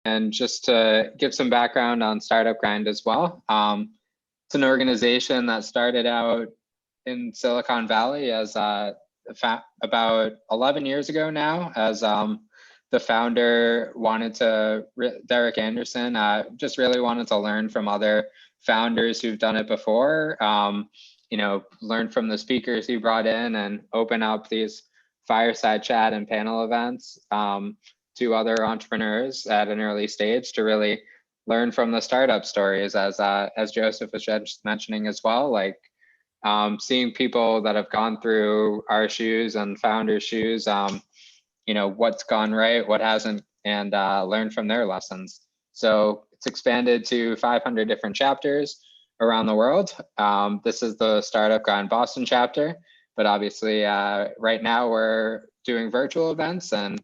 And just to give some background on Startup Grind as well, it's an organization that started out in Silicon Valley as about 11 years ago now, as the founder wanted to, Derek Anderson, just really wanted to learn from other founders who've done it before, learn from the speakers he brought in and open up these fireside chat and panel events to other entrepreneurs at an early stage to really learn from the startup stories, as Joseph was just mentioning as well, like seeing people that have gone through our shoes and founders' shoes, what's gone right, what hasn't, and learn from their lessons. So it's expanded to 500 different chapters around the world. This is the Startup Grind Boston chapter, but obviously right now we're doing virtual events and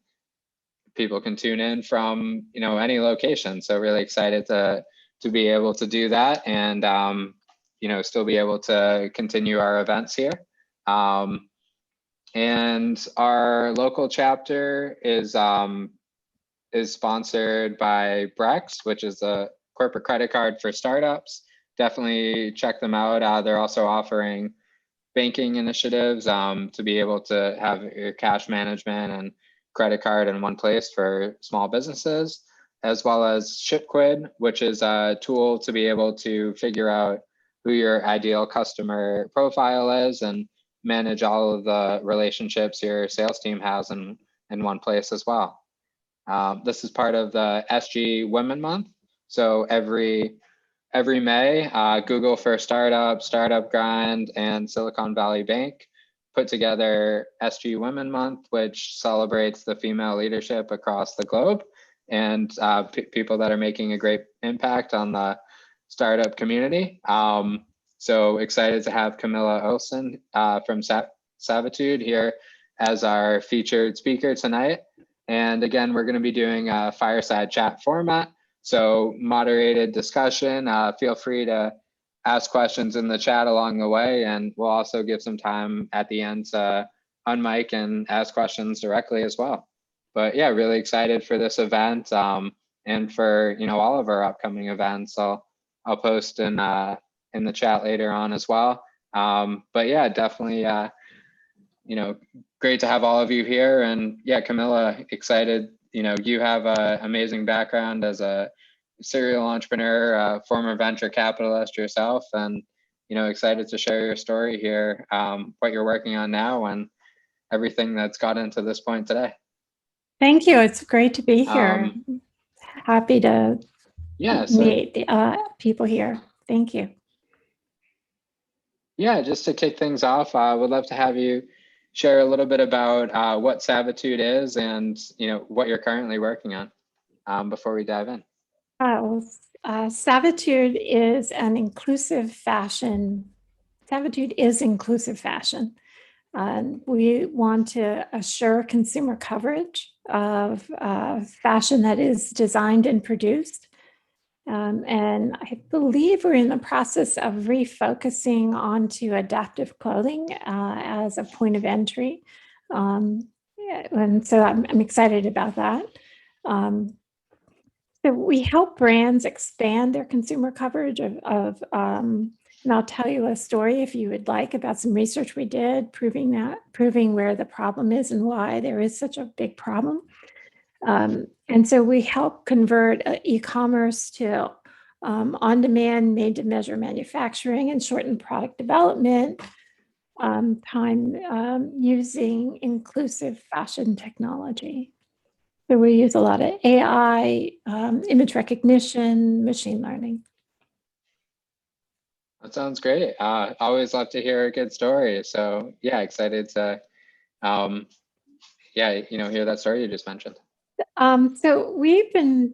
people can tune in from any location. So really excited to be able to do that and still be able to continue our events here. And our local chapter is sponsored by Brex, which is a corporate credit card for startups. Definitely check them out. They're also offering banking initiatives to be able to have your cash management and credit card in one place for small businesses, as well as ShipQuid, which is a tool to be able to figure out who your ideal customer profile is and manage all of the relationships your sales team has in one place as well. This is part of the SG Women Month. So every May, Google for Startup, Startup Grind, and Silicon Valley Bank put together SG Women Month, which celebrates the female leadership across the globe and people that are making a great impact on the startup community. So excited to have Camilla Olson from Savitude here as our featured speaker tonight. And again, we're going to be doing a fireside chat format. So moderated discussion, feel free to ask questions in the chat along the way, and we'll also give some time at the end to unmic and ask questions directly as well. But yeah, really excited for this event and for all of our upcoming events. I'll post in the chat later on as well. But yeah, definitely great to have all of you here. And yeah, Camilla, excited. You have an amazing background as a serial entrepreneur, former venture capitalist yourself, and excited to share your story here, what you're working on now, and everything that's got into this point today. Thank you. It's great to be here. Happy to meet the people here. Thank you. Yeah, just to kick things off, I would love to have you share a little bit about what Savitude is and what you're currently working on before we dive in. Savitude is an inclusive fashion. Savitude is inclusive fashion. We want to assure consumer coverage of fashion that is designed and produced. And I believe we're in the process of refocusing onto adaptive clothing as a point of entry. And so I'm excited about that. So we help brands expand their consumer coverage of and I'll tell you a story if you would like about some research we did proving where the problem is and why there is such a big problem. And so we help convert e-commerce to on-demand, made-to-measure manufacturing and shorten product development time using inclusive fashion technology. So we use a lot of AI, image recognition, machine learning. That sounds great. Always love to hear a good story. So yeah, excited to hear that story you just mentioned. So we've been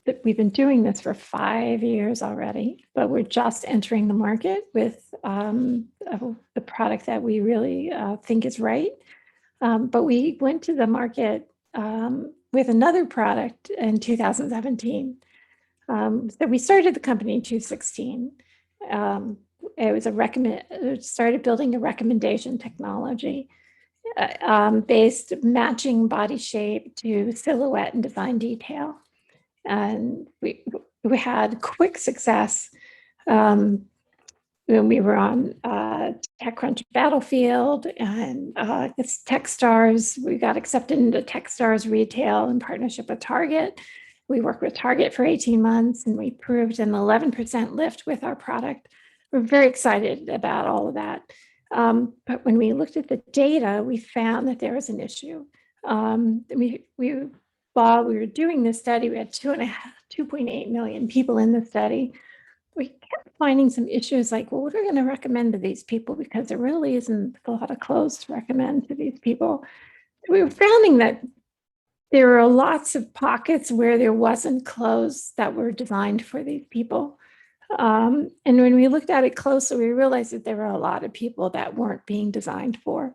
doing this for 5 years already, but we're just entering the market with the product that we really think is right. But we went to the market with another product in 2017. So we started the company in 2016. It was started building a recommendation technology. based matching body shape to silhouette and design detail. And we had quick success when we were on TechCrunch Battlefield and it's Techstars. We got accepted into Techstars retail in partnership with Target. We worked with Target for 18 months and we proved an 11% lift with our product. We're very excited about all of that. But when we looked at the data, we found that there was an issue. While we were doing this study, we had 2.8 million people in the study. We kept finding some issues like, well, what are we going to recommend to these people? Because there really isn't a lot of clothes to recommend to these people. So we were finding that there were lots of pockets where there wasn't clothes that were designed for these people. And when we looked at it closely, we realized that there were a lot of people that weren't being designed for.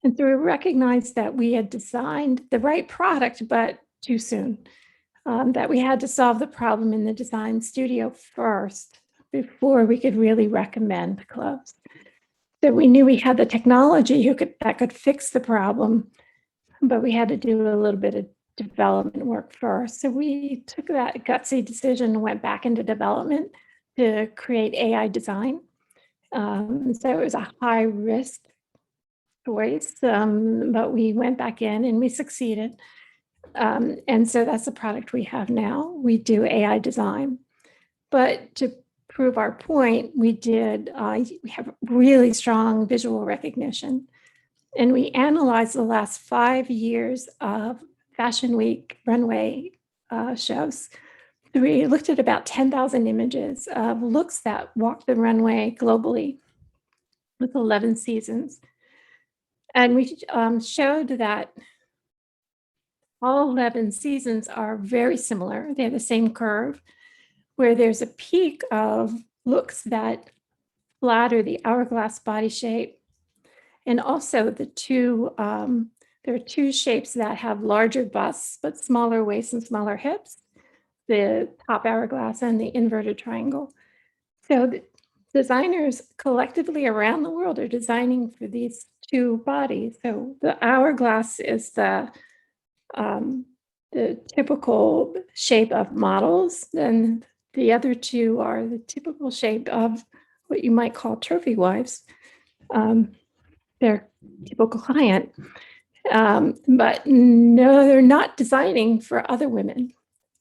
And so we recognized that we had designed the right product, but too soon. That we had to solve the problem in the design studio first before we could really recommend clothes. So we knew we had the technology that could fix the problem, but we had to do a little bit of development work first. So we took that gutsy decision and went back into development to create AI design. So it was a high risk choice, but we went back in and we succeeded. And so that's the product we have now. We do AI design. But to prove our point, we have really strong visual recognition. And we analyzed the last 5 years of Fashion Week runway shows. We looked at about 10,000 images of looks that walked the runway globally with 11 seasons. And we showed that all 11 seasons are very similar. They have the same curve, where there's a peak of looks that flatter the hourglass body shape. And also there are two shapes that have larger busts, but smaller waists and smaller hips, the top hourglass and the inverted triangle. So the designers collectively around the world are designing for these two bodies. So the hourglass is the typical shape of models, and the other two are the typical shape of what you might call trophy wives, their typical client. But no, they're not designing for other women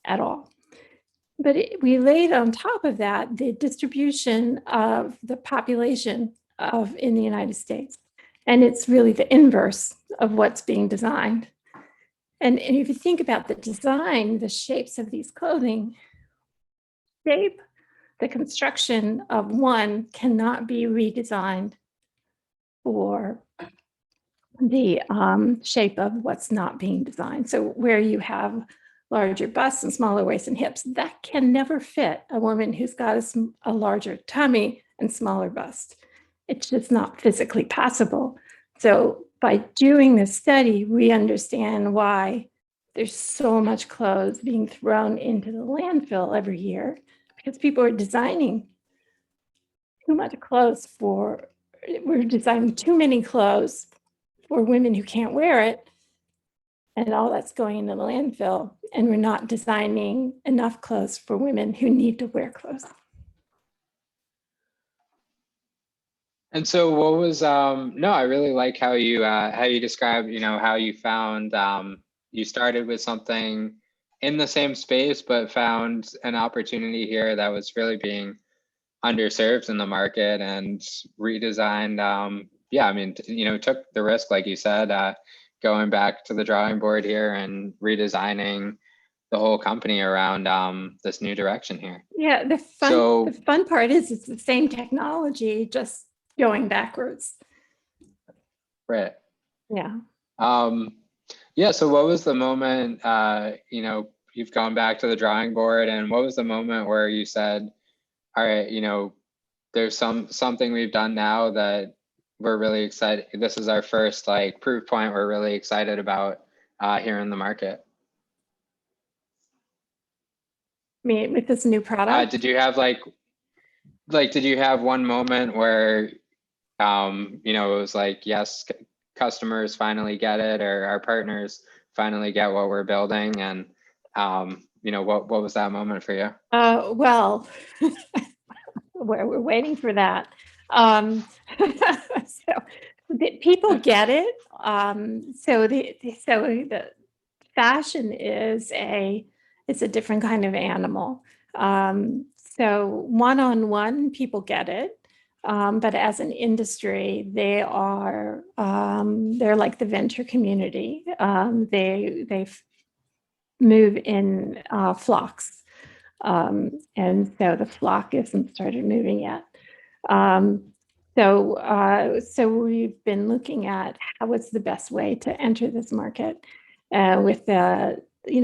at all. But we laid on top of that the distribution of the population in the United States. And it's really the inverse of what's being designed. And if you think about the design, the shapes of these clothing, the construction of one cannot be redesigned for the shape of what's not being designed. So where you have larger busts and smaller waists and hips, that can never fit a woman who's got a larger tummy and smaller bust. It's just not physically possible. So by doing this study, we understand why there's so much clothes being thrown into the landfill every year, because people are designing too much clothes we're designing too many clothes for women who can't wear it, and all that's going into the landfill, and we're not designing enough clothes for women who need to wear clothes. And so what was, no, I really like how you describe, how you found, you started with something in the same space, but found an opportunity here that was really being underserved in the market and redesigned. Took the risk, like you said, going back to the drawing board here and redesigning the whole company around this new direction here. Yeah, the fun part is it's the same technology, just going backwards. Right. Yeah. So what was the moment, you've gone back to the drawing board, and what was the moment where you said, all right, there's something we've done now that we're really excited. This is our first proof point we're really excited about here in the market. I mean, with this new product? Did you have did you have one moment where you know, it was like, yes, customers finally get it, or our partners finally get what we're building? And, you know, what was that moment for you? Well, we're waiting for that. So people get it. So the fashion is it's a different kind of animal. So one-on-one, people get it. But as an industry, they're like the venture community. They move in flocks. And so the flock isn't started moving yet. So we've been looking at what's the best way to enter this market with the, the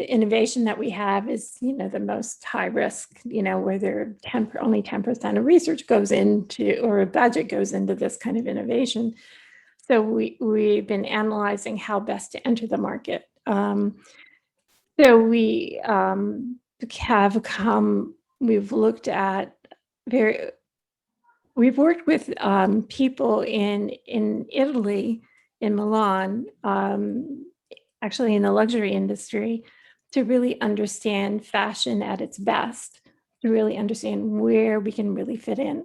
innovation that we have is, the most high risk, where only 10% of research goes into, or a budget goes into this kind of innovation. So we've been analyzing how best to enter the market. So we've looked at we've worked with people in Italy, in Milan, actually in the luxury industry, to really understand fashion at its best, to really understand where we can really fit in.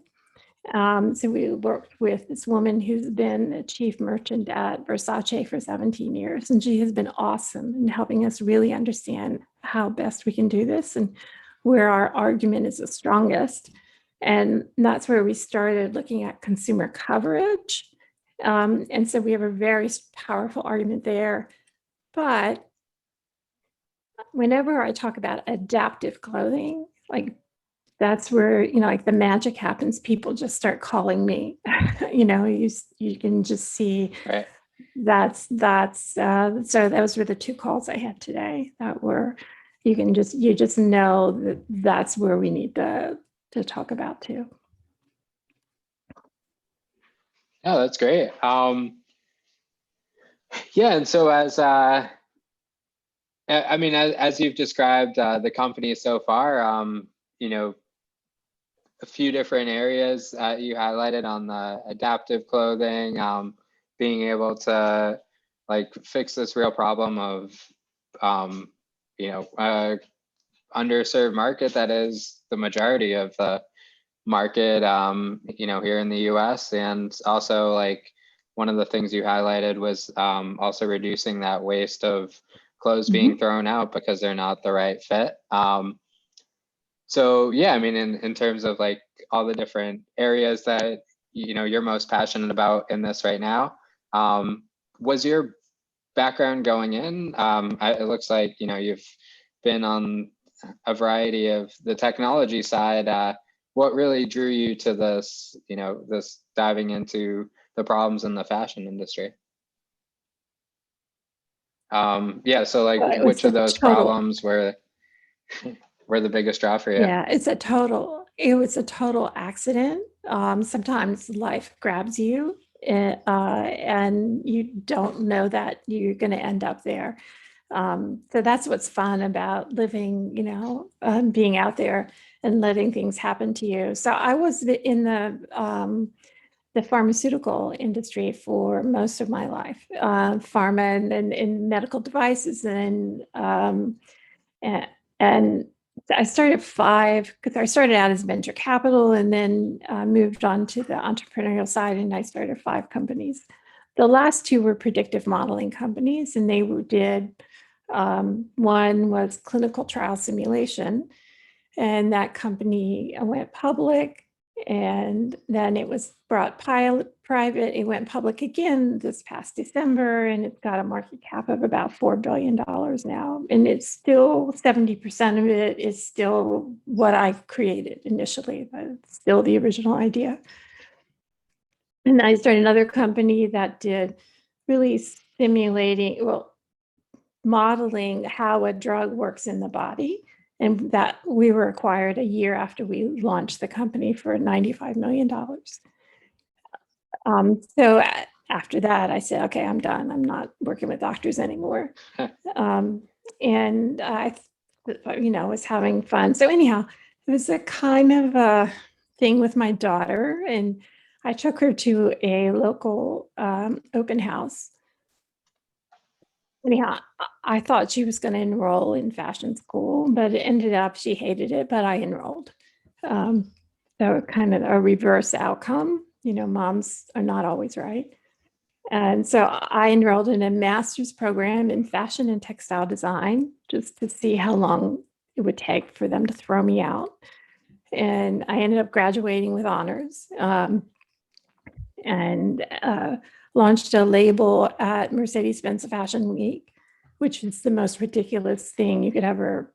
So we worked with this woman who's been a chief merchant at Versace for 17 years, and she has been awesome in helping us really understand how best we can do this and where our argument is the strongest. And that's where we started looking at consumer coverage. And so we have a very powerful argument there. But whenever I talk about adaptive clothing, like that's where, like the magic happens. People just start calling me, you can just see. Right. So those were the two calls I had today that were, you just know that's where we need to talk about too. Oh, that's great. Yeah. And so as you've described the company so far, a few different areas you highlighted on the adaptive clothing, being able to like fix this real problem of, underserved market that is the majority of the market, here in the US. And also, like, one of the things you highlighted was also reducing that waste of clothes being thrown out because they're not the right fit. So yeah, I mean, in terms of like all the different areas that you're most passionate about in this right now, was your background going in? It looks like you've been on a variety of the technology side. What really drew you to this? This diving into the problems in the fashion industry? Yeah. So like, which of those problems were the biggest draw for you? Yeah, it was a total accident. Sometimes life grabs you and you don't know that you're going to end up there. So that's what's fun about living, being out there and letting things happen to you. So I was in the pharmaceutical industry for most of my life, pharma and in medical devices, and I started because I started out as venture capital and then moved on to the entrepreneurial side, and I started 5 companies. The last 2 were predictive modeling companies, and they did, one was clinical trial simulation, and that company went public, and then it was brought private. It went public again this past December, and it's got a market cap of about $4 billion now. And it's still 70% of it is still what I created initially, but it's still the original idea. And I started another company that did really modeling how a drug works in the body. And that we were acquired a year after we launched the company for $95 million. So after that, I said, okay, I'm done. I'm not working with doctors anymore. And I, was having fun. So anyhow, it was a kind of thing with my daughter, and I took her to a local open house. Anyhow, I thought she was going to enroll in fashion school, but it ended up she hated it, but I enrolled. So kind of a reverse outcome. Moms are not always right. And so I enrolled in a master's program in fashion and textile design just to see how long it would take for them to throw me out. And I ended up graduating with honors, and launched a label at Mercedes-Benz Fashion Week, which is the most ridiculous thing you could ever,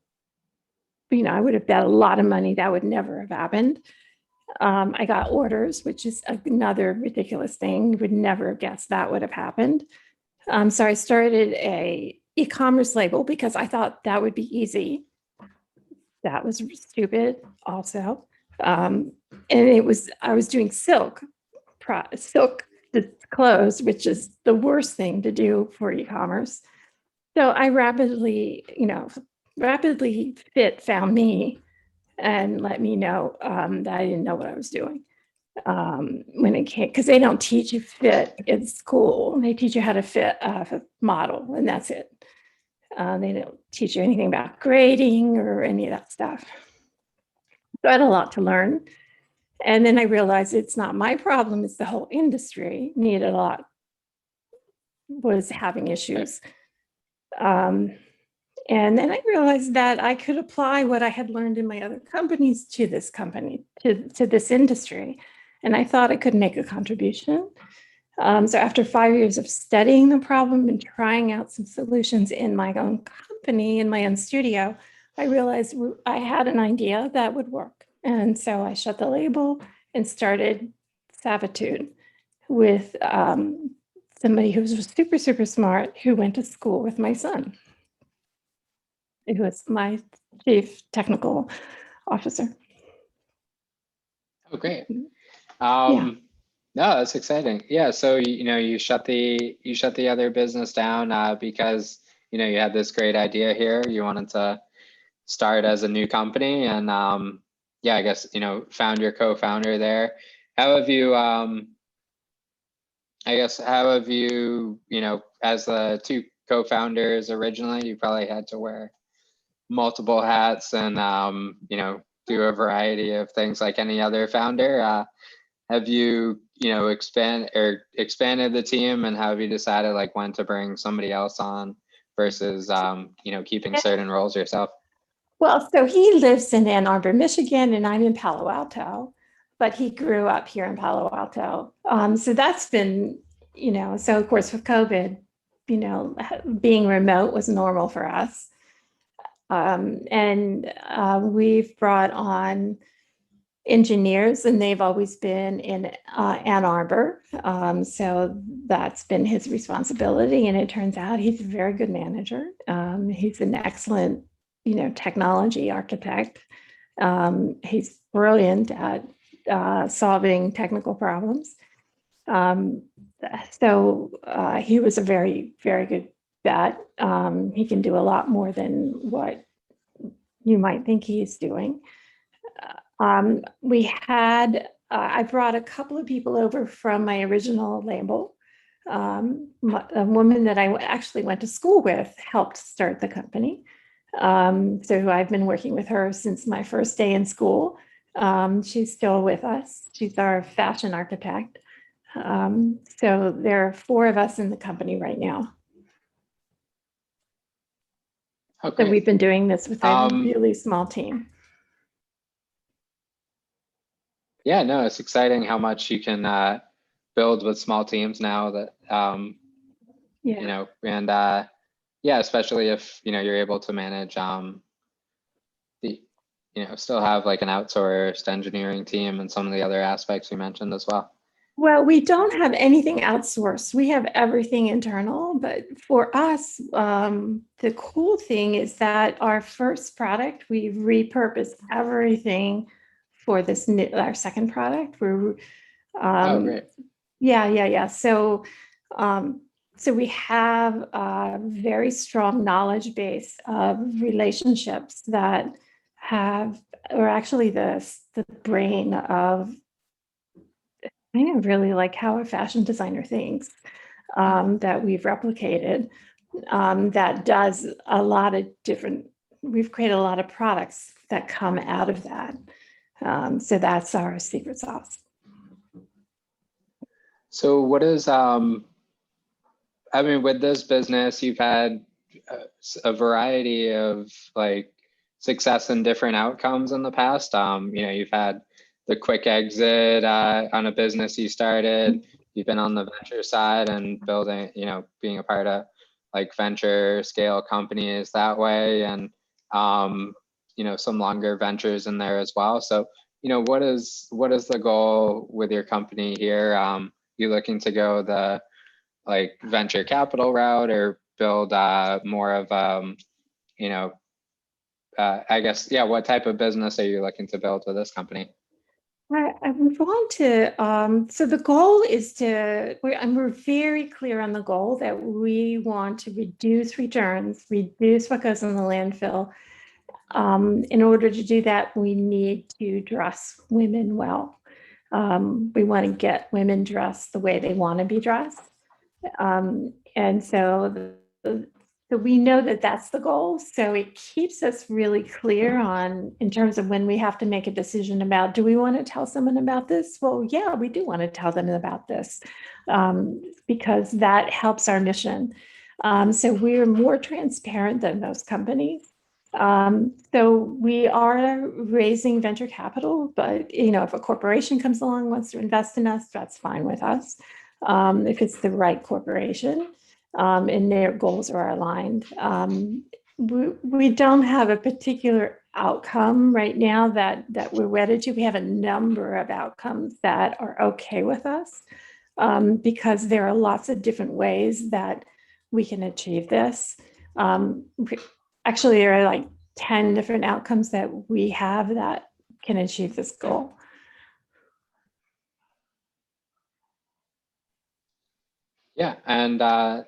I would have bet a lot of money that would never have happened. I got orders, which is another ridiculous thing. You would never have guessed that would have happened. So I started a e-commerce label because I thought that would be easy. That was stupid also. And I was doing silk clothes, which is the worst thing to do for e-commerce. So I rapidly Fit found me and let me know that I didn't know what I was doing when it came, because they don't teach you fit in school. They teach you how to fit a model, and that's it. They don't teach you anything about grading or any of that stuff. So I had a lot to learn. And then I realized it's not my problem, it's the whole industry was having issues. And then I realized that I could apply what I had learned in my other companies to this company, to this industry. And I thought I could make a contribution. So after 5 years of studying the problem and trying out some solutions in my own company, in my own studio, I realized I had an idea that would work. And so I shut the label and started Savitude with somebody who was super, super smart, who went to school with my son, who was my chief technical officer. Oh, great. Yeah. No, that's exciting. Yeah. So, you shut the other business down because, you had this great idea here. You wanted to start as a new company, and I guess, found your co-founder there. How have you, as the two co-founders originally, you probably had to wear multiple hats and, do a variety of things like any other founder. Have you, expanded the team, and how have you decided like when to bring somebody else on versus, keeping certain roles yourself? Well, so he lives in Ann Arbor, Michigan, and I'm in Palo Alto, but he grew up here in Palo Alto. So that's been, so of course with COVID, being remote was normal for us. And we've brought on engineers, and they've always been in Ann Arbor. So that's been his responsibility. And it turns out he's a very good manager. He's an excellent, technology architect. He's brilliant at solving technical problems. So he was a very, very good bet. He can do a lot more than what you might think he's doing. I brought a couple of people over from my original label. A woman that I actually went to school with helped start the company. So I've been working with her since my first day in school. She's still with us. She's our fashion architect. So there are 4 of us in the company right now. Okay. So we've been doing this with a really small team. Yeah, no, it's exciting how much you can build with small teams now that, especially if, you're able to manage still have like an outsourced engineering team and some of the other aspects you mentioned as well. Well, we don't have anything outsourced. We have everything internal. But for us, the cool thing is that our first product, we repurposed everything for our second product. Oh, great. Yeah. So we have a very strong knowledge base of relationships that are actually the brain of, I really like how a fashion designer thinks, that we've replicated, that does a lot of different, we've created a lot of products that come out of that. So that's our secret sauce. So what is, I mean, with this business, you've had a variety of like success and different outcomes in the past. You know, you've had the quick exit on a business you started. You've been on the venture side and building, you know, being a part of like venture scale companies that way, and you know, some longer ventures in there as well. So, you know, what is the goal with your company here? You looking to go the like venture capital route, or build more of you know, I guess, yeah, what type of business are you looking to build with this company? I want to, so the goal is we're very clear on the goal that we want to reduce returns, reduce what goes in the landfill. In order to do that, we need to dress women well. We want to get women dressed the way they want to be dressed. And so we know that that's the goal. So it keeps us really clear on, in terms of when we have to make a decision about, do we want to tell someone about this? Well, yeah, we do want to tell them about this, because that helps our mission. So we're more transparent than most companies. So we are raising venture capital, but you know, if a corporation comes along, wants to invest in us, that's fine with us. If it's the right corporation, and their goals are aligned. We don't have a particular outcome right now that we're wedded to. We have a number of outcomes that are okay with us, because there are lots of different ways that we can achieve this. Actually, there are like 10 different outcomes that we have that can achieve this goal. Yeah, and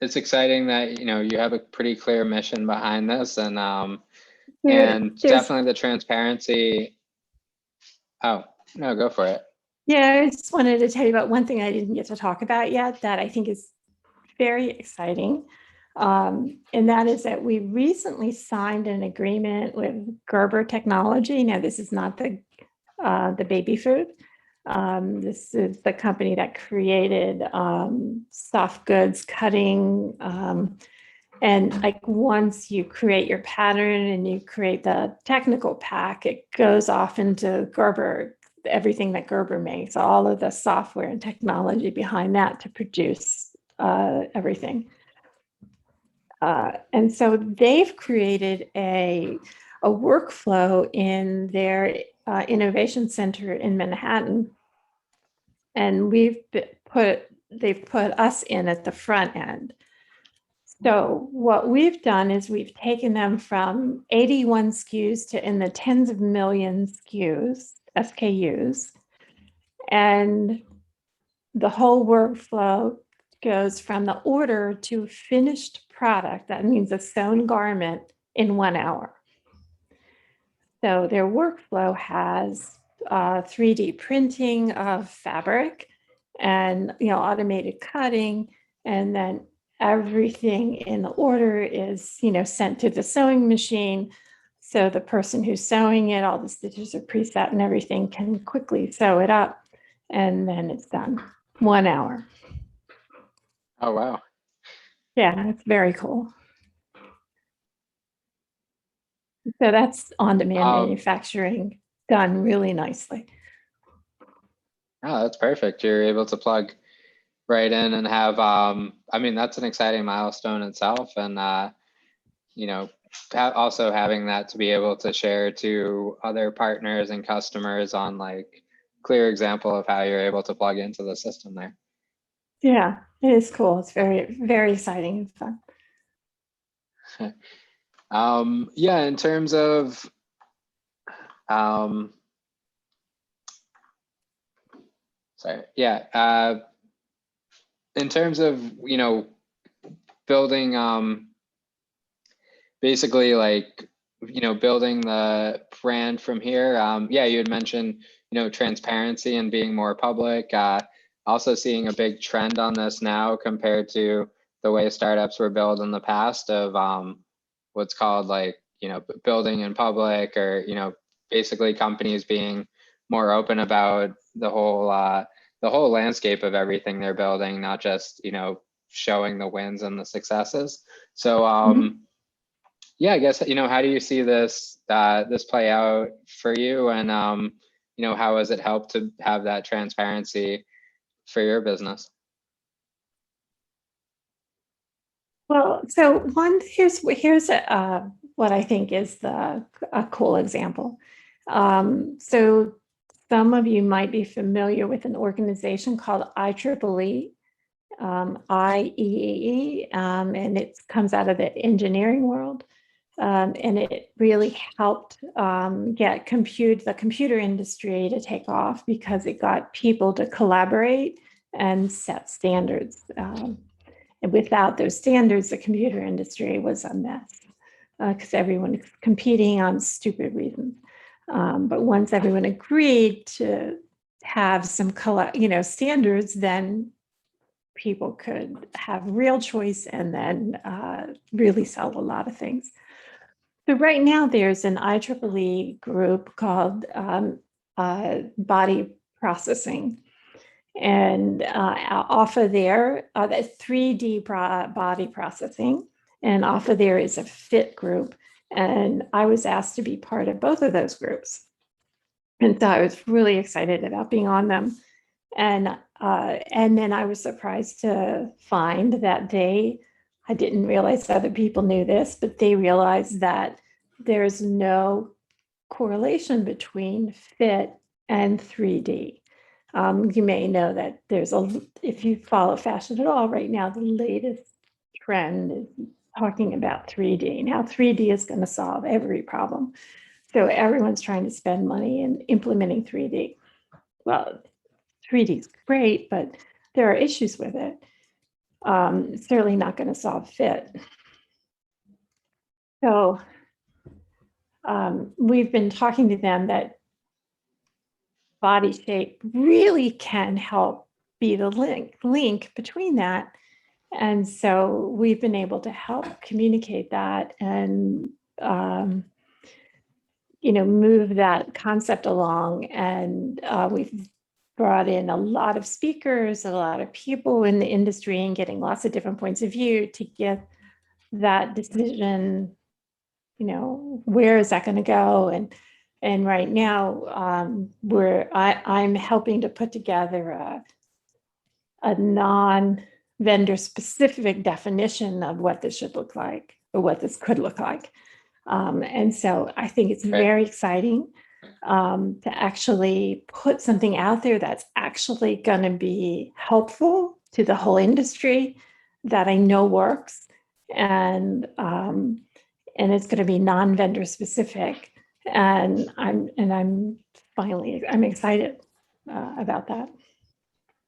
it's exciting that, you know, you have a pretty clear mission behind this, and definitely the transparency. Oh, no, go for it. Yeah, I just wanted to tell you about one thing I didn't get to talk about yet that I think is very exciting. And that is that we recently signed an agreement with Gerber Technology. Now, this is not the baby food. This is the company that created soft goods cutting. And like, once you create your pattern and you create the technical pack, it goes off into Gerber, everything that Gerber makes, all of the software and technology behind that to produce everything. And so they've created a workflow in their innovation center in Manhattan. And they've put us in at the front end. So what we've done is we've taken them from 81 SKUs to in the tens of millions SKUs, and the whole workflow goes from the order to finished product. That means a sewn garment in 1 hour. So their workflow has 3D printing of fabric, and automated cutting, and then everything in the order is sent to the sewing machine. So the person who's sewing it, all the stitches are preset and everything, can quickly sew it up, and then it's done. 1 hour. Oh, wow. Yeah, it's very cool. So that's on-demand manufacturing done really nicely. Oh, that's perfect. You're able to plug right in and have, I mean, that's an exciting milestone itself. And, also having that to be able to share to other partners and customers on like clear example of how you're able to plug into the system there. Yeah, it is cool. It's very, very exciting and fun. Yeah, in terms of, in terms of, building, basically like building the brand from here. Yeah, you had mentioned, transparency and being more public. Also seeing a big trend on this now compared to the way startups were built in the past of what's called like, building in public, or, basically companies being more open about the whole landscape of everything they're building, not just, showing the wins and the successes. So yeah, I guess, how do you see this this play out for you, and how has it helped to have that transparency for your business? Well, so here's what I think is a cool example. So some of you might be familiar with an organization called IEEE, IEEE, and it comes out of the engineering world. And it really helped get the computer industry to take off, because it got people to collaborate and set standards. And without those standards, the computer industry was a mess, because everyone is competing on stupid reasons. But once everyone agreed to have some standards, then people could have real choice, and then really sell a lot of things. So right now there's an IEEE group called Body Processing. And off of there, the 3D body processing, and off of there is a fit group. And I was asked to be part of both of those groups. And so I was really excited about being on them. And then I was surprised to find that I didn't realize other people knew this, but they realized that there's no correlation between fit and 3D. You may know that if you follow fashion at all right now, the latest trend is talking about 3D. Now 3D is going to solve every problem. So everyone's trying to spend money in implementing 3D. Well, 3D is great, but there are issues with it. It's certainly not going to solve fit. So we've been talking to them that body shape really can help be the link between that. And so we've been able to help communicate that and move that concept along. And we've brought in a lot of speakers, a lot of people in the industry, and getting lots of different points of view to get that decision, where is that going to go? And right now I'm helping to put together a non-vendor specific definition of what this should look like, or what this could look like. And so I think it's very exciting to actually put something out there that's actually going to be helpful to the whole industry, that I know works, and it's going to be non-vendor specific. And I'm excited about that.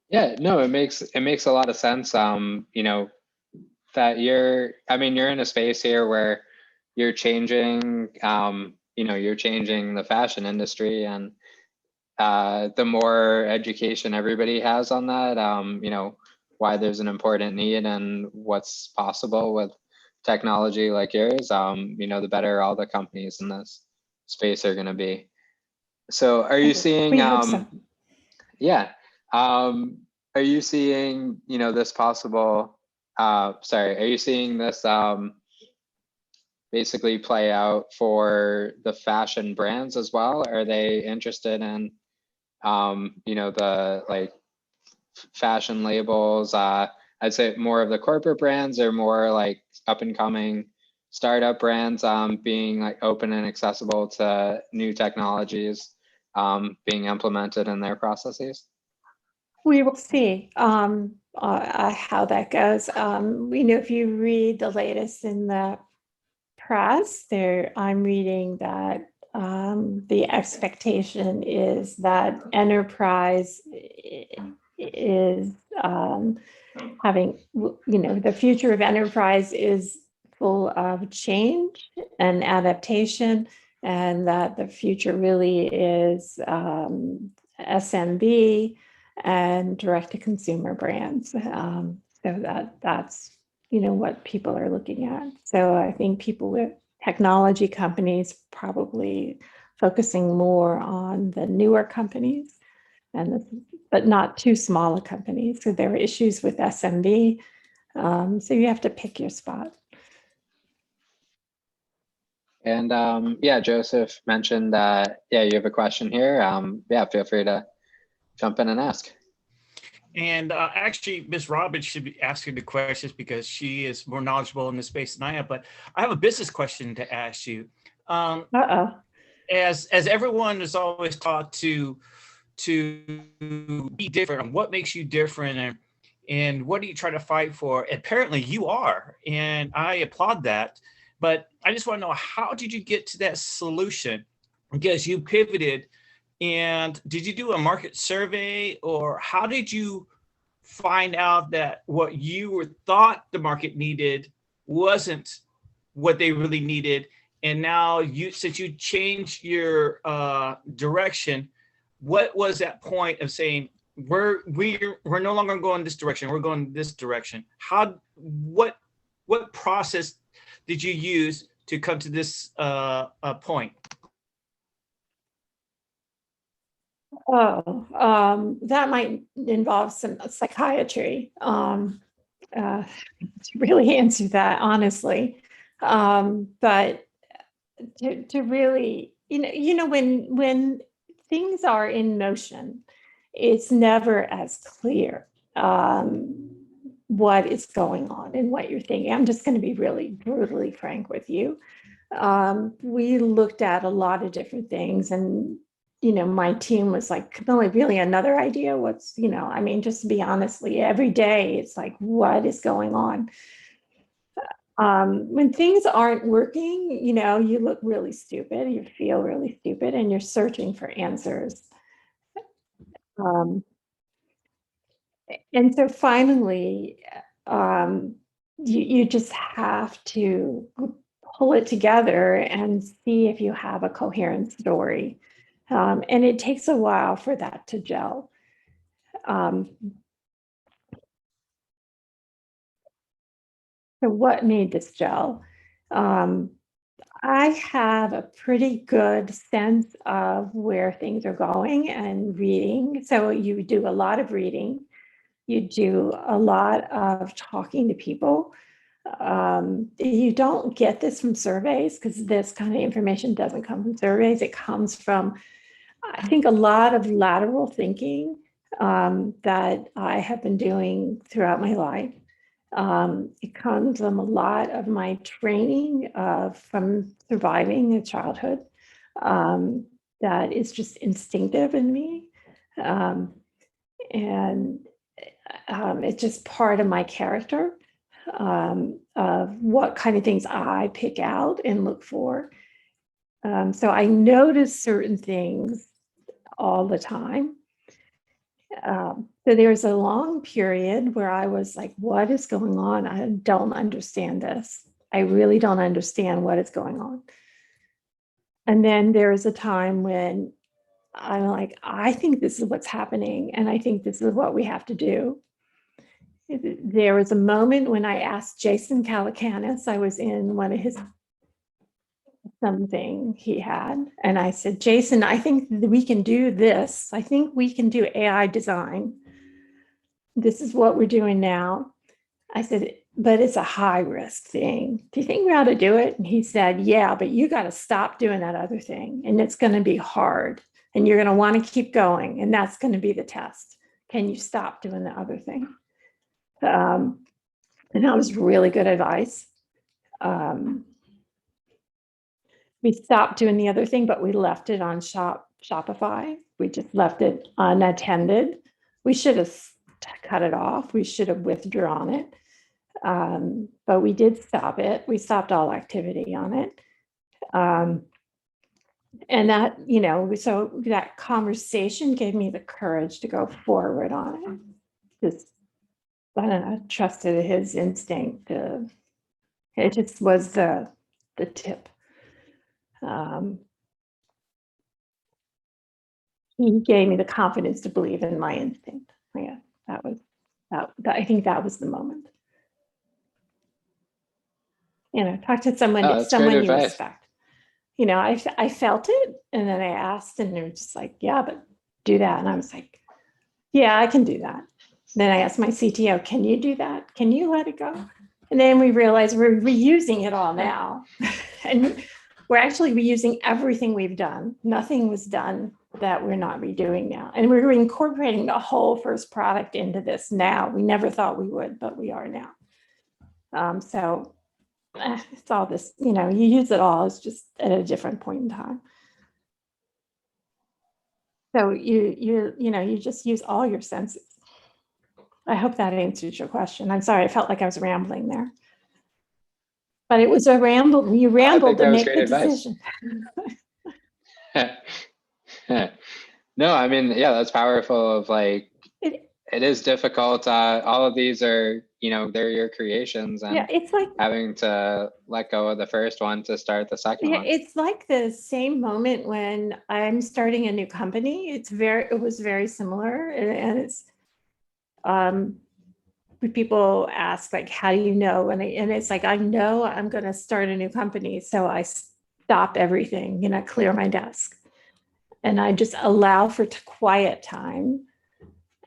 Yeah, no, it makes a lot of sense. That you're in a space here where you're changing, you're changing the fashion industry, and the more education everybody has on that, why there's an important need and what's possible with technology like yours, the better all the companies in this space are going to be. So are you seeing, We hope so. Yeah. Are you seeing, this possible, are you seeing this basically play out for the fashion brands as well? Are they interested in, the like fashion labels? I'd say more of the corporate brands, or more like up and coming startup brands being like open and accessible to new technologies being implemented in their processes? We will see how that goes. If you read the latest in the press, I'm reading that the expectation is that enterprise is having, the future of enterprise is full of change and adaptation, and that the future really is SMB and direct-to-consumer brands. So that's what people are looking at. So I think people with technology companies probably focusing more on the newer companies, but not too small companies. So there are issues with SMB. So you have to pick your spot. And yeah, Joseph mentioned that, yeah, you have a question here. Yeah, feel free to jump in and ask. And actually, Ms. Robbins should be asking the questions because she is more knowledgeable in this space than I am. But I have a business question to ask you. As everyone is always taught to be different, what makes you different, and what do you try to fight for? Apparently, you are, and I applaud that. But I just want to know, how did you get to that solution? Because you pivoted, and did you do a market survey, or how did you find out that what you thought the market needed wasn't what they really needed? And now since you changed your direction, what was that point of saying, we're no longer going this direction, we're going this direction? What process did you use to come to this point? That might involve some psychiatry to really answer that honestly. But to really, when things are in motion, it's never as clear what is going on and what you're thinking. I'm just going to be really brutally frank with you. We looked at a lot of different things, and my team was like, Camilla, really another idea? What's, just to be honestly, every day it's like, what is going on? When things aren't working, you look really stupid, you feel really stupid, and you're searching for answers. And so finally, you just have to pull it together and see if you have a coherent story. And it takes a while for that to gel. So what made this gel? I have a pretty good sense of where things are going and reading. So you do a lot of reading. You do a lot of talking to people. You don't get this from surveys, because this kind of information doesn't come from surveys. It comes from, I think, a lot of lateral thinking that I have been doing throughout my life. It comes from a lot of my training from surviving a childhood that is just instinctive in me. And it's just part of my character of what kind of things I pick out and look for. So I notice certain things all the time. So there's a long period where I was like, what is going on? I don't understand this. I really don't understand what is going on. And then there's a time when I'm like, I think this is what's happening, and I think this is what we have to do. There was a moment when I asked Jason Calacanis, I was in one of his something he had, and I said, Jason, I think we can do this. I think we can do AI design. This is what we're doing now. I said, but it's a high risk thing. Do you think we ought to do it? And he said, yeah, but you got to stop doing that other thing. And it's going to be hard. And you're going to want to keep going. And that's going to be the test. Can you stop doing the other thing? And that was really good advice. We stopped doing the other thing, but we left it on Shopify. We just left it unattended. We should have cut it off. We should have withdrawn it. But we did stop it. We stopped all activity on it. And that, so that conversation gave me the courage to go forward on it. Just, I don't know, trusted his instinct, It just was the tip. He gave me the confidence to believe in my instinct. Yeah, that was that. I think that was the moment. Talk to someone, Oh, that's great you advice. respect. I felt it, and then I asked, and they're just like, "Yeah, but do that." And I was like, "Yeah, I can do that." Then I asked my CTO, "Can you do that? Can you let it go?" And then we realized we're reusing it all now, and we're actually reusing everything we've done. Nothing was done that we're not redoing now, and we're incorporating the whole first product into this now. We never thought we would, but we are now. So it's all this, you use it all. It's just at a different point in time. So you just use all your senses. I hope that answers your question. I'm sorry, I felt like I was rambling there. But it was a ramble. You rambled to make the decision. No, I mean, yeah, that's powerful of like, it is difficult. All of these are, they're your creations, and it's like having to let go of the first one to start the second one. It's like the same moment when I'm starting a new company. It was very similar. And it's, people ask like, how do you know? And it's like, I know I'm going to start a new company. So I stop everything, clear my desk. And I just allow for quiet time,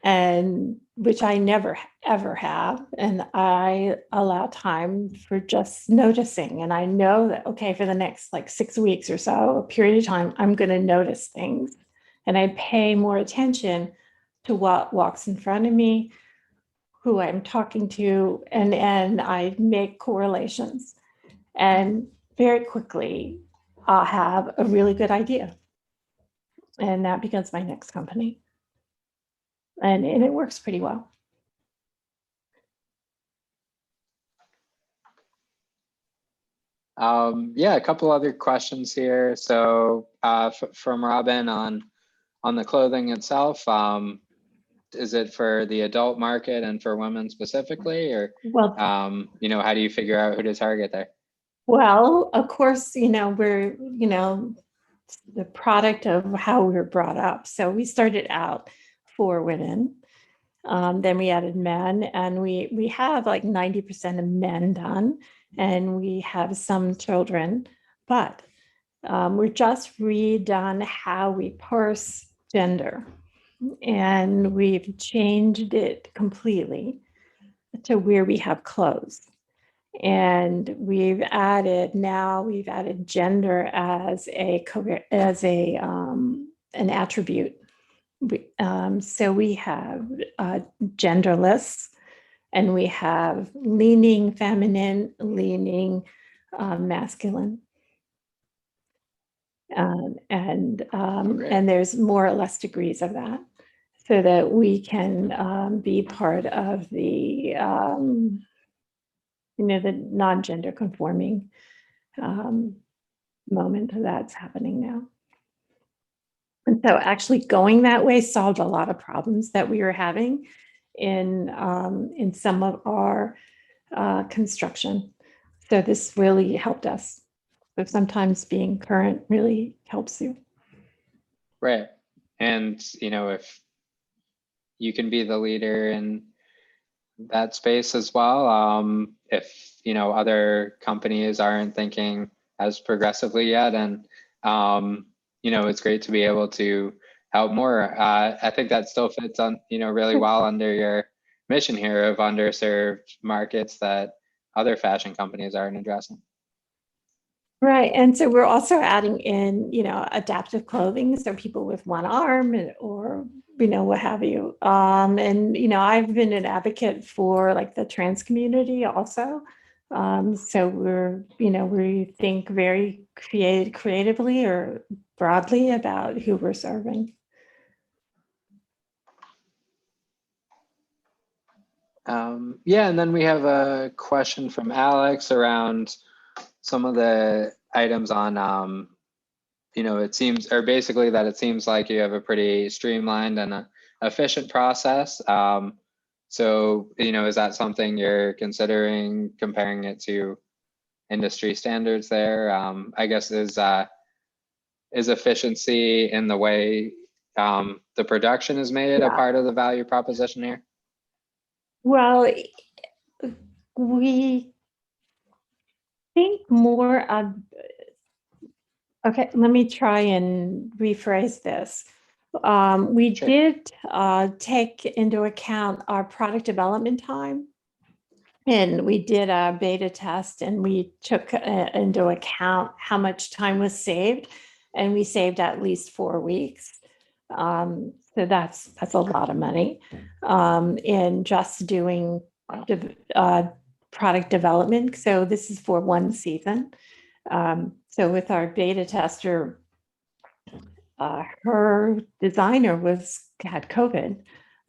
and which I never ever have. And I allow time for just noticing. And I know that, okay, for the next like 6 weeks or so, a period of time, I'm going to notice things. And I pay more attention to what walks in front of me, who I'm talking to, and I make correlations. And very quickly, I'll have a really good idea. And that becomes my next company. And it works pretty well. Yeah, a couple other questions here. So from Robin on the clothing itself, is it for the adult market and for women specifically, or well, how do you figure out who to target there? Well, of course, we're the product of how we were brought up. So we started out for women. Then we added men, and we have like 90% of men done, and we have some children, but we're just redone how we parse gender, and we've changed it completely to where we have clothes. And we've added gender as an attribute. So we have genderless, and we have leaning feminine, leaning masculine. And there's more or less degrees of that, so that we can be part of the the non-gender conforming moment that's happening now. And so actually going that way solved a lot of problems that we were having in some of our construction. So this really helped us. So sometimes being current really helps you. Right. And, if you can be the leader in that space as well, if, other companies aren't thinking as progressively yet, and, it's great to be able to help more. I think that still fits on, really well under your mission here of underserved markets that other fashion companies aren't addressing. Right. And so we're also adding in, adaptive clothing. So people with one arm or, what have you. And, I've been an advocate for like the trans community also. So we think very creatively or broadly about who we're serving. Yeah, and then we have a question from Alex around some of the items on, it seems like you have a pretty streamlined and efficient process. So, is that something you're considering comparing it to industry standards there. I guess is efficiency in the way the production is made a part of the value proposition here? Well, we think more of, okay, let me try and rephrase this. We Sure. did take into account our product development time, and we did a beta test, and we took into account how much time was saved, and we saved at least 4 weeks. So that's a lot of money in just doing product development. So this is for 1 season. So with our beta tester, her designer had COVID,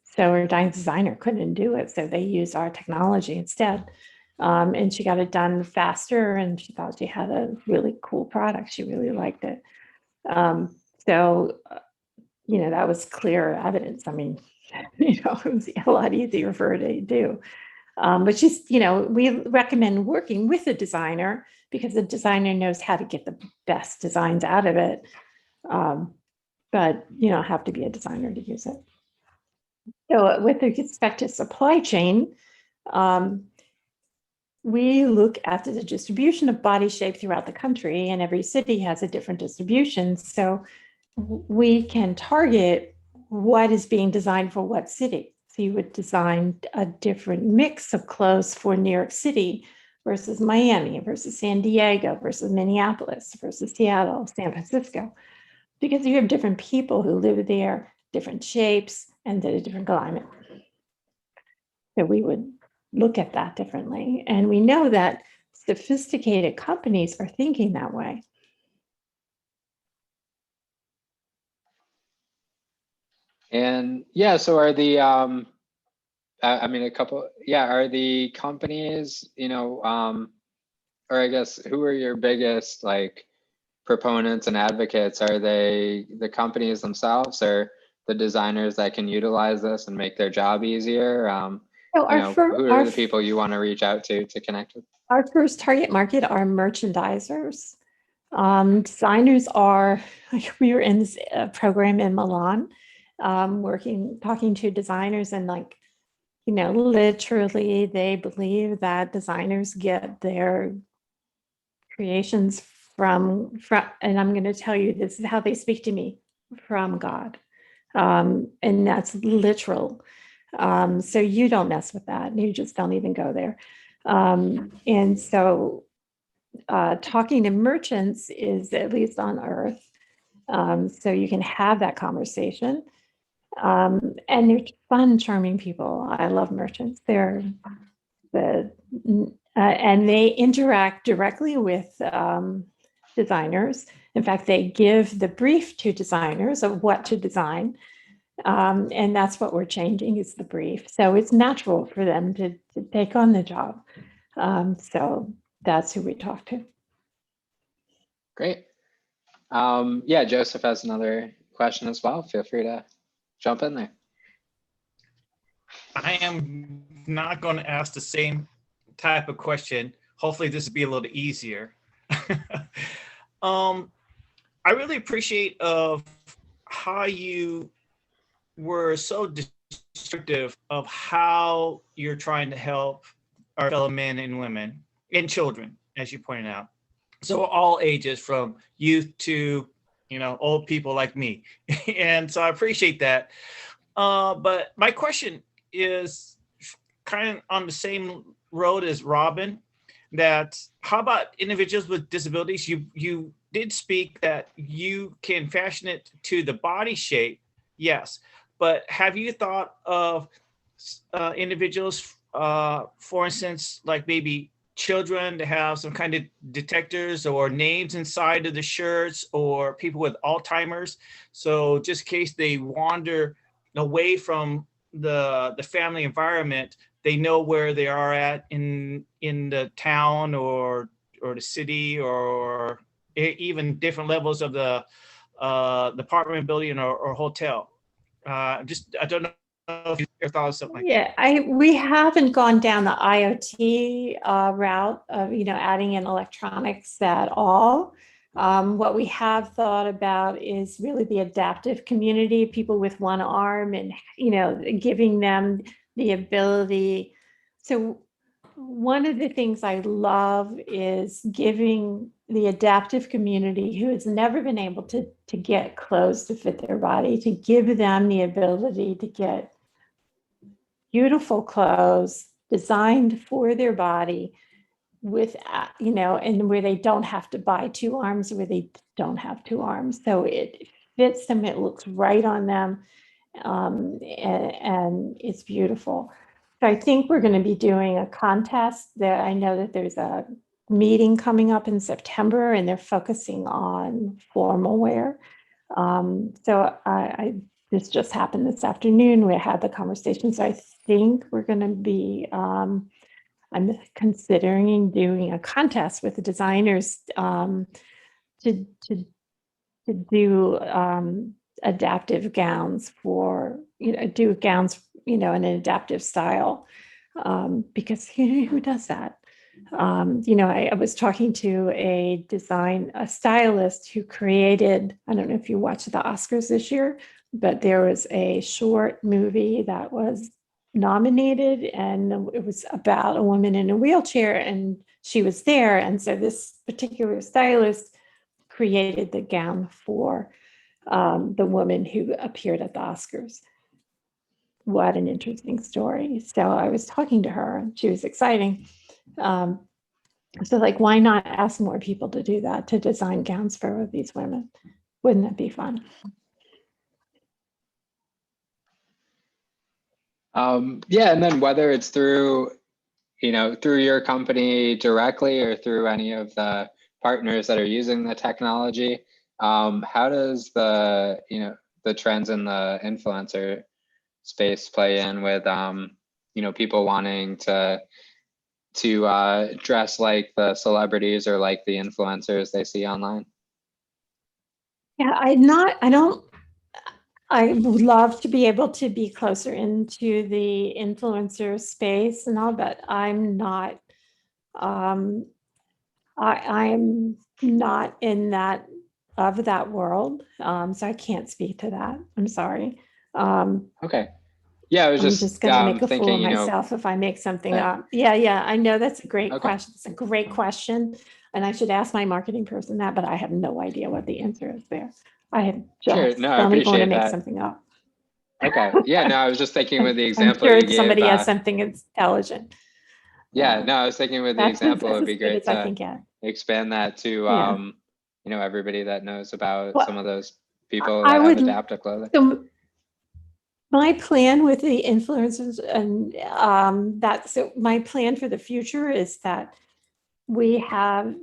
so her designer couldn't do it. So they used our technology instead, and she got it done faster. And she thought she had a really cool product. She really liked it. So that was clear evidence. I mean, it was a lot easier for her to do. But she's, we recommend working with a designer because the designer knows how to get the best designs out of it. But you don't have to be a designer to use it. So with respect to supply chain, we look at the distribution of body shape throughout the country, and every city has a different distribution. So we can target what is being designed for what city. So you would design a different mix of clothes for New York City versus Miami versus San Diego versus Minneapolis versus Seattle, San Francisco, because you have different people who live there, different shapes, and a different climate. So we would look at that differently. And we know that sophisticated companies are thinking that way. And so are the are the companies, or I guess who are your biggest proponents and advocates? Are they the companies themselves or the designers that can utilize this and make their job easier? Who are the people you want to reach out to connect with? Our first target market are merchandisers. Designers we were in this program in Milan, talking to designers, and literally they believe that designers get their creations from, and I'm going to tell you, this is how they speak to me, from God. And that's literal. So you don't mess with that. You just don't even go there. And so talking to merchants is at least on earth. So you can have that conversation. And they're fun, charming people. I love merchants. And they interact directly with designers. In fact, they give the brief to designers of what to design. And that's what we're changing, is the brief. So it's natural for them to take on the job. So that's who we talk to. Great. Joseph has another question as well. Feel free to jump in there. I am not going to ask the same type of question. Hopefully this will be a little easier. I really appreciate of how you were so descriptive of how you're trying to help our fellow men and women and children, as you pointed out. So all ages, from youth to old people like me. And so I appreciate that. But my question is kind of on the same road as Robin, that how about individuals with disabilities? You did speak that you can fashion it to the body shape, yes, but have you thought of individuals, for instance, like maybe children, to have some kind of detectors or names inside of the shirts, or people with Alzheimer's, so just in case they wander away from the family environment, they know where they are at in the town or the city, or even different levels of the apartment building or hotel. I don't know if you thought of something like Yeah, we haven't gone down the IoT route of, adding in electronics at all. What we have thought about is really the adaptive community, people with one arm, and, giving them the ability. So one of the things I love is giving the adaptive community who has never been able to get clothes to fit their body, to give them the ability to get beautiful clothes designed for their body with, and where they don't have to buy two arms, where they don't have two arms. So it fits them, it looks right on them, and it's beautiful. So I think we're going to be doing a contest that I know that there's a meeting coming up in September, and they're focusing on formal wear. So this just happened this afternoon. We had the conversation. So I think we're going to be, I'm considering doing a contest with the designers to do adaptive gowns for, do gowns, in an adaptive style, because who does that? I was talking to a stylist who created, I don't know if you watched the Oscars this year, but there was a short movie that was nominated, and it was about a woman in a wheelchair, and she was there. And so this particular stylist created the gown for the woman who appeared at the Oscars. What an interesting story. So I was talking to her, and she was exciting. So why not ask more people to do that, to design gowns for these women? Wouldn't that be fun? Yeah, and then whether it's through, through your company directly or through any of the partners that are using the technology, how does the, the trends in the influencer space play in with, people wanting to dress like the celebrities or like the influencers they see online? Yeah, I would love to be able to be closer into the influencer space and all, but I'm not, I'm not in that world. So I can't speak to that. I'm sorry. Okay. Yeah, I was I'm just just going to make a fool thinking, of myself if I make something up. Yeah, I know that's a great question. It's a great question. And I should ask my marketing person that, but I have no idea what the answer is there. I have Sure. just No, I only going to appreciate make that. something up. Okay. Yeah, no, I was just thinking with the I'm example sure you gave. somebody has something intelligent. Yeah, no, I was thinking with the That's example, it'd as be good great as I to can get. expand that to, Yeah. everybody that knows about Well, some of those people I that have would, adaptive clothing. so my plan with the influencers and so my plan for the future is that we have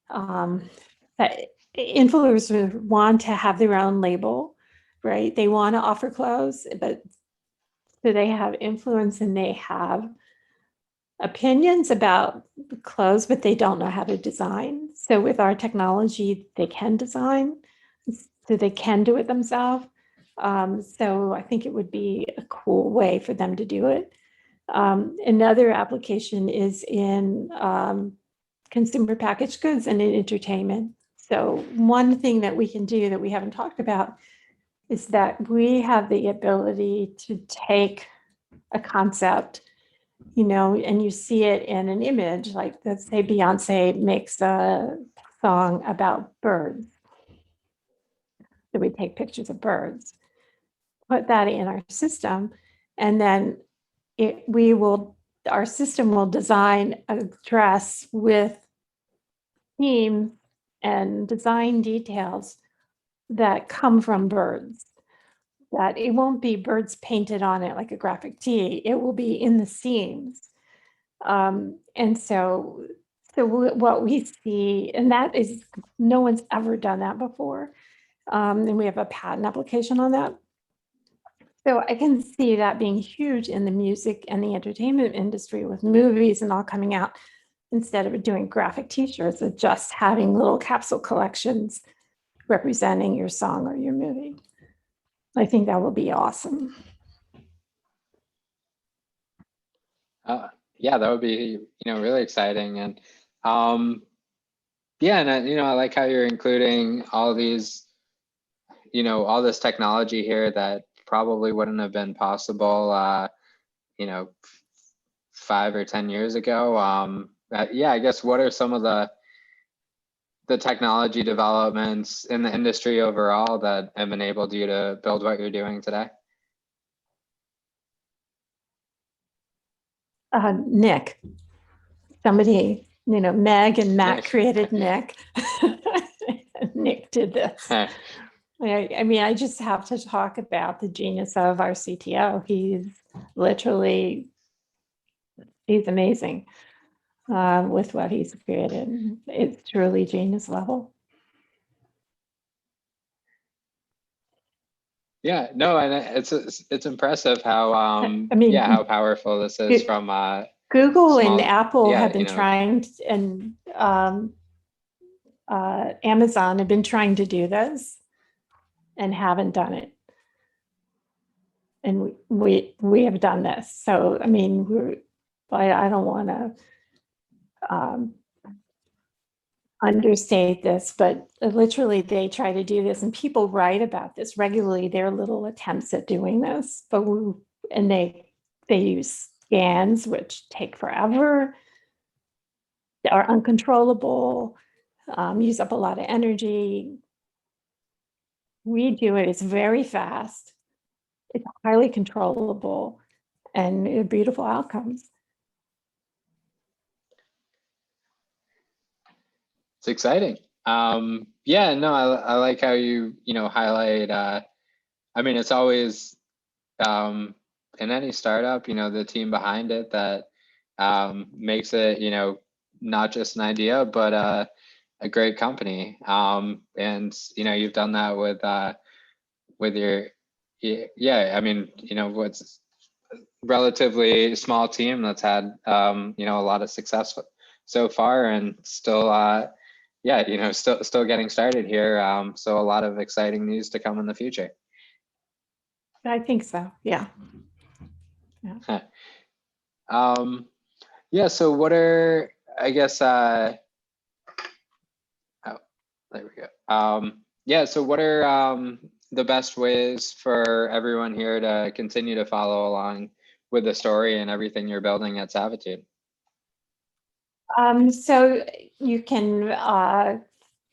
that influencers want to have their own label, right? They want to offer clothes, but so they have influence and they have opinions about the clothes, but they don't know how to design. So with our technology, they can design, so they can do it themselves. So I think it would be a cool way for them to do it. Another application is in consumer packaged goods and in entertainment. So one thing that we can do that we haven't talked about is that we have the ability to take a concept, and you see it in an image, like let's say Beyonce makes a song about birds. So we take pictures of birds, put that in our system, and then our system will design a dress with theme and design details that come from birds. That it won't be birds painted on it like a graphic tee. It will be in the seams. And so what we see, and that is, no one's ever done that before. And we have a patent application on that. So I can see that being huge in the music and the entertainment industry with movies and all coming out, instead of doing graphic t-shirts, of just having little capsule collections representing your song or your movie. I think that will be awesome. Yeah, that would be, really exciting. And yeah, and I like how you're including all these, all this technology here that probably wouldn't have been possible, 5 or 10 years ago. Yeah, I guess what are some of the technology developments in the industry overall that have enabled you to build what you're doing today? Nick, somebody, Meg and Matt Nick. created Nick. Nick did this. I mean, I just have to talk about the genius of our CTO. He's amazing with what he's created. It's truly genius level. Yeah, no, and it's impressive how how powerful this is from Google and Apple have been trying, and Amazon have been trying to do this and haven't done it. And we have done this. So, I mean, I don't want to understate this, but literally they try to do this, and people write about this regularly, their little attempts at doing this, and they use scans, which take forever, are uncontrollable, use up a lot of energy. We do it, it's very fast, it's highly controllable, and beautiful outcomes. It's exciting. Yeah, no, I like how you highlight. I mean, it's always in any startup, the team behind it that makes it, not just an idea, but a great company. And you've done that with your, yeah. I mean, what's relatively small team that's had a lot of success so far, and still still getting started here. So a lot of exciting news to come in the future. I think so. Yeah. Yeah. So what are, I guess, oh, there we go. Yeah. So what are the best ways for everyone here to continue to follow along with the story and everything you're building at Savitude? So you can,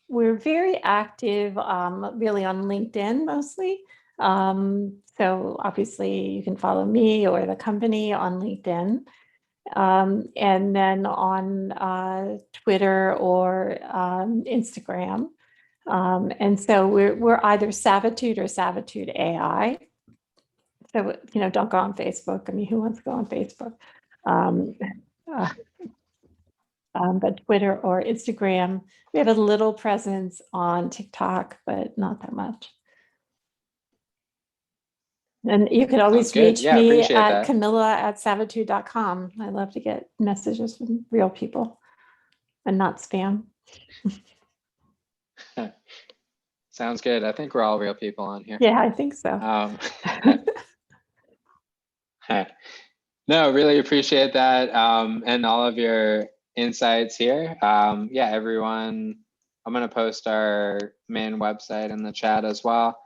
we're very active, really on LinkedIn mostly. So obviously you can follow me or the company on LinkedIn. And then on Twitter or Instagram. And so we're either Savitude or Savitude AI. So, don't go on Facebook. I mean, who wants to go on Facebook? But Twitter or Instagram. We have a little presence on TikTok, but not that much. And you could always reach me at Camilla@savitude.com. I love to get messages from real people and not spam. Sounds good. I think we're all real people on here. Yeah, I think so. No, really appreciate that, and all of your insights here. Yeah, everyone, I'm going to post our main website in the chat as well.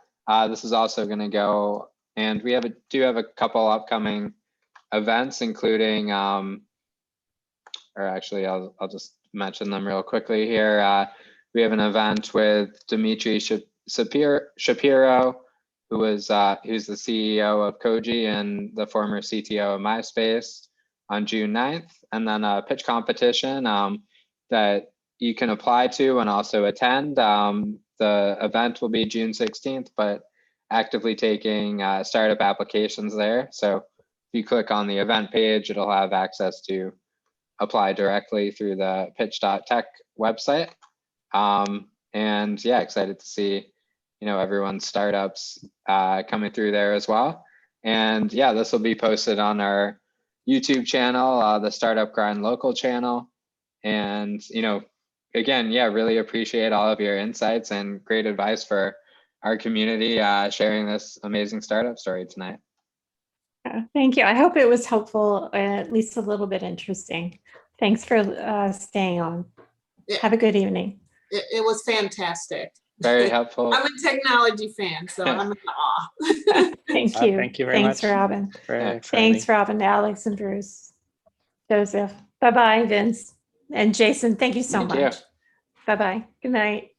This is also going to go, and we do have a couple upcoming events, including, or actually, I'll just mention them real quickly here. We have an event with Dimitri Shapiro, who's the CEO of Koji and the former CTO of MySpace, on June 9th, and then a pitch competition that you can apply to and also attend. The event will be June 16th, but actively taking startup applications there. So if you click on the event page, it'll have access to apply directly through the pitch.tech website. And yeah, excited to see everyone's startups coming through there as well. And yeah, this will be posted on our YouTube channel, the Startup Grind Local channel. And again, yeah, really appreciate all of your insights and great advice for our community, sharing this amazing startup story tonight. Thank you. I hope it was helpful, at least a little bit interesting. Thanks for staying on. Yeah. Have a good evening. It was fantastic. Very helpful. I'm a technology fan, so I'm in awe. Thank you. Thank you very Thanks, much. Robin. Very Thanks, Robin, Alex, and Bruce. Joseph. Bye-bye, Vince. And Jason, thank you so Thank you. much. Bye-bye. Good night.